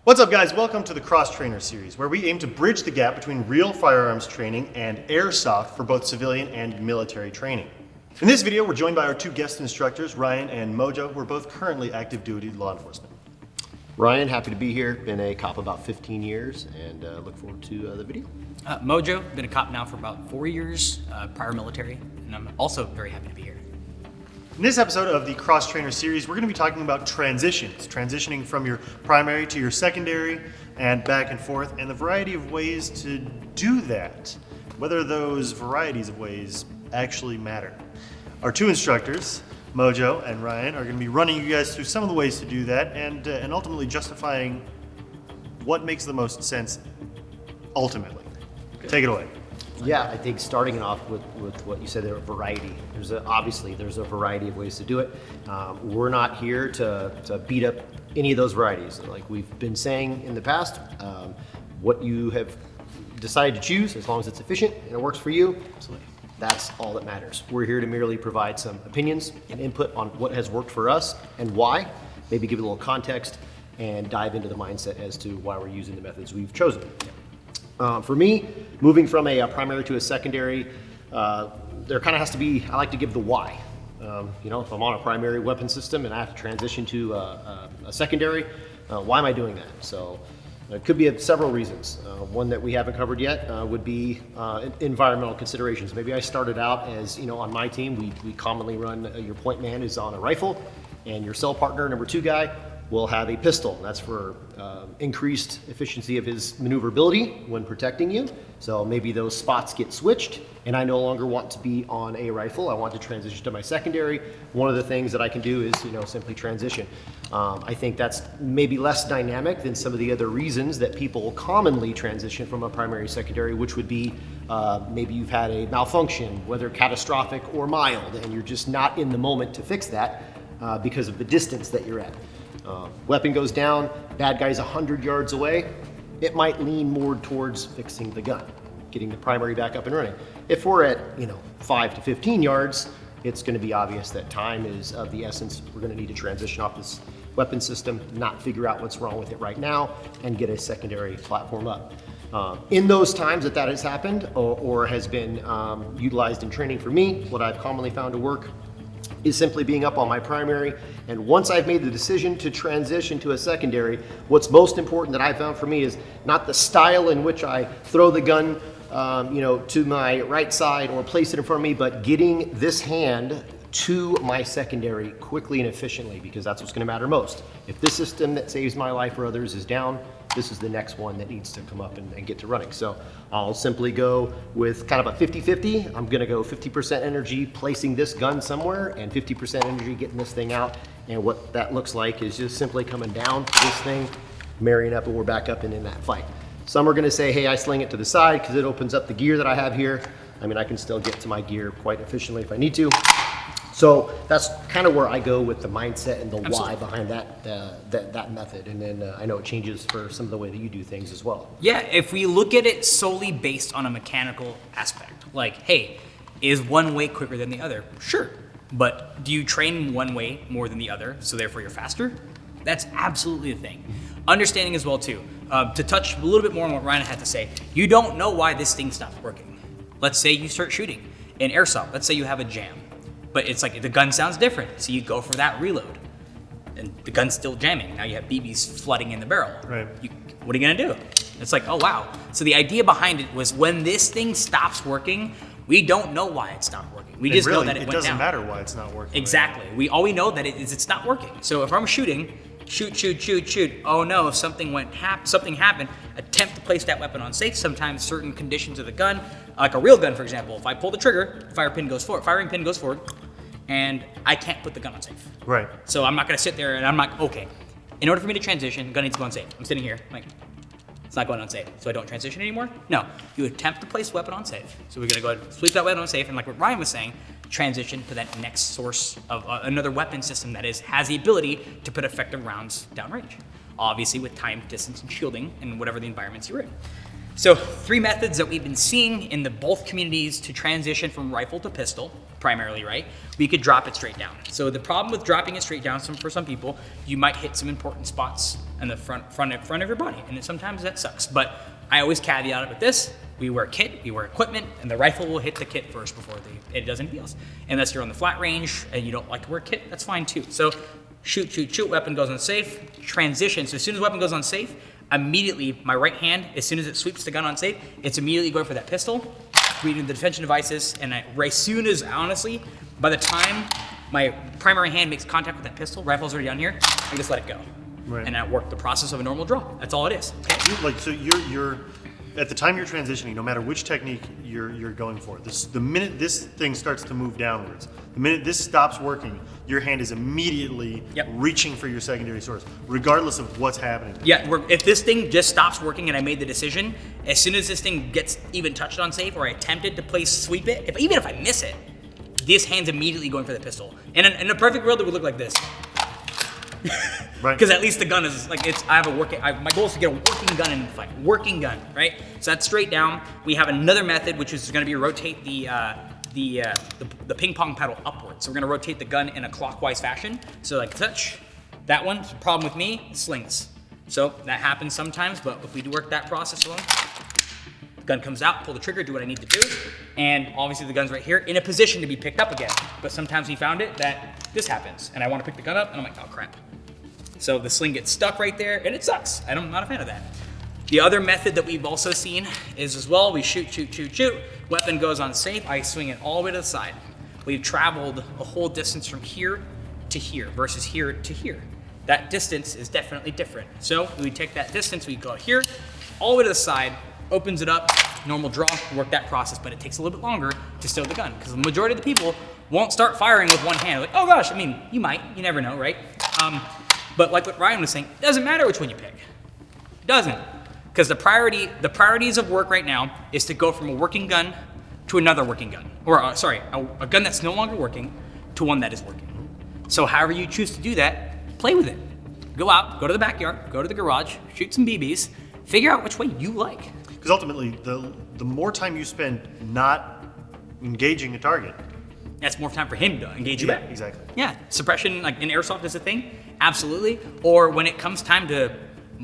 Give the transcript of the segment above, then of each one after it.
What's up, guys? Welcome to the Cross Trainer series, where we aim to bridge the gap between real firearms training and airsoft for both civilian and military training. In this video, we're joined by our two guest instructors, Ryan and Mojo, who are both currently active duty law enforcement. Ryan, happy to be here. Been a cop about 15 years and look forward to the video. Mojo, been a cop now for about 4 years, prior military, and I'm also very happy to be here. In this episode of the Cross Trainer series, we're going to be talking about transitions, transitioning from your primary to your secondary and back and forth, and the variety of ways to do that, whether those varieties of ways actually matter. Our two instructors, Mojo and Ryan, are going to be running you guys through some of the ways to do that and ultimately justifying what makes the most sense ultimately. Take it away. Yeah, I think starting off with what you said there, variety. Obviously there's a variety of ways to do it. We're not here to beat up any of those varieties. Like we've been saying in the past, what you have decided to choose, as long as it's efficient and it works for you, absolutely. That's all that matters. We're here to merely provide some opinions and input on what has worked for us and why, maybe give a little context and dive into the mindset as to why we're using the methods we've chosen. For me, moving from a primary to a secondary, there kind of has to be, I like to give the why. If I'm on a primary weapon system and I have to transition to a secondary, why am I doing that? So it could be several reasons. One that we haven't covered yet would be environmental considerations. Maybe I started out as, on my team, we commonly run your point man is on a rifle and your cell partner, number two guy, will have a pistol. That's for increased efficiency of his maneuverability when protecting you. So maybe those spots get switched and I no longer want to be on a rifle. I want to transition to my secondary. One of the things that I can do is simply transition. I think that's maybe less dynamic than some of the other reasons that people commonly transition from a primary to secondary, which would be maybe you've had a malfunction, whether catastrophic or mild, and you're just not in the moment to fix that because of the distance that you're at. Weapon goes down, bad guy's 100 yards away, it might lean more towards fixing the gun, getting the primary back up and running. If we're at 5 to 15 yards, it's going to be obvious that time is of the essence. We're going to need to transition off this weapon system, not figure out what's wrong with it right now, and get a secondary platform up. In those times that has happened or has been utilized in training for me, what I've commonly found to work is simply being up on my primary, and once I've made the decision to transition to a secondary, what's most important that I found for me is not the style in which I throw the gun to my right side or place it in front of me, but getting this hand to my secondary quickly and efficiently, because that's what's going to matter most. If this system that saves my life or others is down, this is the next one that needs to come up and get to running. So I'll simply go with kind of a 50-50. I'm gonna go 50% energy placing this gun somewhere and 50% energy getting this thing out. And what that looks like is just simply coming down to this thing, marrying up, and we're back up and in that fight. Some are gonna say, hey, I sling it to the side because it opens up the gear that I have here. I mean, I can still get to my gear quite efficiently if I need to. So that's kind of where I go with the mindset and the why behind that method. And then I know it changes for some of the way that you do things as well. Yeah, if we look at it solely based on a mechanical aspect, like, hey, is one way quicker than the other? Sure, but do you train one way more than the other, so therefore you're faster? That's absolutely the thing. Understanding as well too, to touch a little bit more on what Ryan had to say, you don't know why this thing stops working. Let's say you start shooting in airsoft, let's say you have a jam. But it's like the gun sounds different, so you go for that reload, and the gun's still jamming. Now you have BBs flooding in the barrel. Right. What are you gonna do? It's like, oh wow. So the idea behind it was when this thing stops working, we don't know why it stopped working. We just know that it went down. It doesn't matter why it's not working. Exactly. All we know that it's not working. So if I'm shooting, shoot. Oh no, if something happened, attempt to place that weapon on safe. Sometimes certain conditions of the gun, like a real gun, for example, if I pull the trigger, firing pin goes forward, and I can't put the gun on safe. Right. So I'm not gonna sit there and I'm like, okay, in order for me to transition, gun needs to go on safe. I'm sitting here, like, it's not going on safe, so I don't transition anymore? No, you attempt to place weapon on safe. So we're gonna go ahead and sweep that weapon on safe, and like what Ryan was saying, transition to that next source of another weapon system that has the ability to put effective rounds downrange. Obviously with time, distance, and shielding in whatever the environments you're in. So 3 methods that we've been seeing in the both communities to transition from rifle to pistol. primarily, right? We could drop it straight down. So the problem with dropping it straight down, for some people, you might hit some important spots in the front of your body, and sometimes that sucks. But I always caveat it with this: we wear kit, we wear equipment, and the rifle will hit the kit first before it does anything else. Unless you're on the flat range and you don't like to wear kit, that's fine too. So shoot, shoot, shoot, weapon goes on safe, transition. So as soon as the weapon goes on safe, immediately my right hand, as soon as it sweeps the gun on safe, it's immediately going for that pistol, reading the detention devices, and as soon as, honestly, by the time my primary hand makes contact with that pistol, rifle's already down here, I just let it go. Right. And I work the process of a normal draw. That's all it is. Okay? So you're at the time you're transitioning, no matter which technique you're going for, the minute this thing starts to move downwards, the minute this stops working, your hand is immediately reaching for your secondary source, regardless of what's happening. Yeah, if this thing just stops working and I made the decision, as soon as this thing gets even touched on safe or I attempted to sweep it, even if I miss it, this hand's immediately going for the pistol. And in a perfect world, it would look like this. Right. Because at least the gun is like my goal is to get a working gun in the fight. Working gun, right? So that's straight down. We have another method, which is going to be rotate the ping pong paddle upwards. So we're going to rotate the gun in a clockwise fashion. So like touch. That one, the problem with me, slings. So that happens sometimes, but if we do work that process alone, the gun comes out, pull the trigger, do what I need to do, and obviously the gun's right here in a position to be picked up again. But sometimes we found it that this happens, and I want to pick the gun up, and I'm like, oh crap. So the sling gets stuck right there, and it sucks. I'm not a fan of that. The other method that we've also seen is as well, we shoot, shoot, shoot, shoot. Weapon goes on safe, I swing it all the way to the side. We've traveled a whole distance from here to here versus here to here. That distance is definitely different. So we take that distance, we go here, all the way to the side, opens it up, normal draw, work that process, but it takes a little bit longer to stow the gun because the majority of the people won't start firing with one hand. Like, oh gosh, I mean, you might, you never know, right? But like what Ryan was saying, it doesn't matter which one you pick. It doesn't. Because the priorities of work right now is to go from a working gun to another working gun. Or a gun that's no longer working to one that is working. So however you choose to do that, play with it. Go out, go to the backyard, go to the garage, shoot some BBs, figure out which way you like. Because ultimately, the more time you spend not engaging a target, that's more time for him to engage you back. Exactly. Yeah, suppression, like in Airsoft is a thing, absolutely. Or when it comes time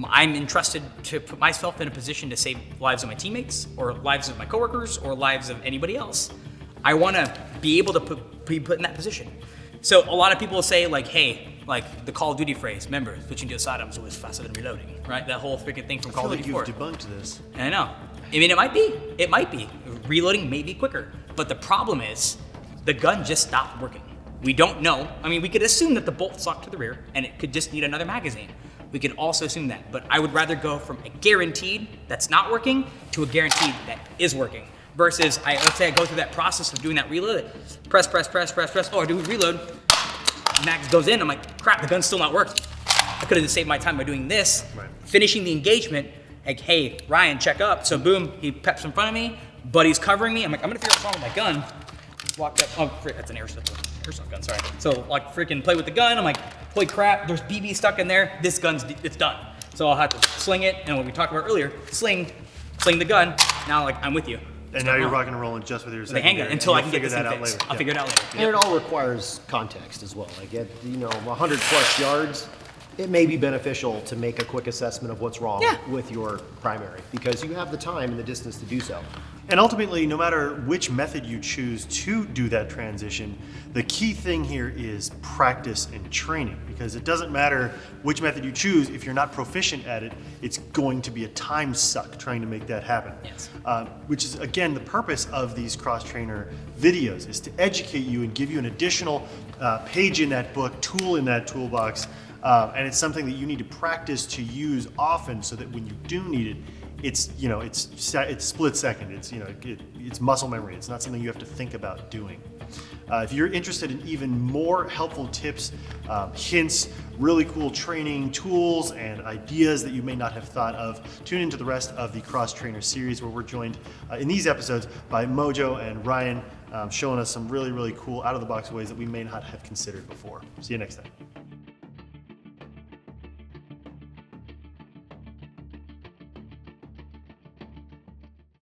I'm entrusted to put myself in a position to save lives of my teammates, or lives of my coworkers, or lives of anybody else. I want to be able to be put in that position. So a lot of people say like, hey, like the Call of Duty phrase, remember, switching to a sidearm is always faster than reloading, right? That whole freaking thing from Call of Duty 4. You've debunked this. I know. I mean, it might be. Reloading may be quicker, but the problem is the gun just stopped working. We don't know. I mean, we could assume that the bolt's locked to the rear and it could just need another magazine. We could also assume that, but I would rather go from a guaranteed that's not working to a guaranteed that is working. Versus, let's say I go through that process of doing that reload, press, oh, I do a reload, mag goes in, I'm like, crap, the gun's still not working. I could have just saved my time by doing this, right. Finishing the engagement, like, hey, Ryan, check up. So boom, he peps in front of me, but he's covering me. I'm like, I'm gonna figure out what's wrong with my gun. Walk up, oh, frick, that's an airsoft gun, sorry. So like freaking play with the gun, I'm like, holy crap, there's BB stuck in there, it's done. So I'll have to sling it, and what we talked about earlier, sling the gun, now like, I'm with you. And now you're rocking and rolling just with your handgun until I can get this thing fixed. I'll figure it out later. And it all requires context as well. Like at 100 plus yards, it may be beneficial to make a quick assessment of what's wrong with your primary because you have the time and the distance to do so. And ultimately, no matter which method you choose to do that transition, the key thing here is practice and training, because it doesn't matter which method you choose. If you're not proficient at it, it's going to be a time suck trying to make that happen. Yes. Which is, again, the purpose of these cross-trainer videos, is to educate you and give you an additional page in that book, tool in that toolbox, and it's something that you need to practice to use often so that when you do need it, it's split second. It's muscle memory. It's not something you have to think about doing. If you're interested in even more helpful tips, hints, really cool training tools, and ideas that you may not have thought of, tune into the rest of the Cross Trainer series, where we're joined in these episodes by Mojo and Ryan, showing us some really, really cool out-of-the-box ways that we may not have considered before. See you next time.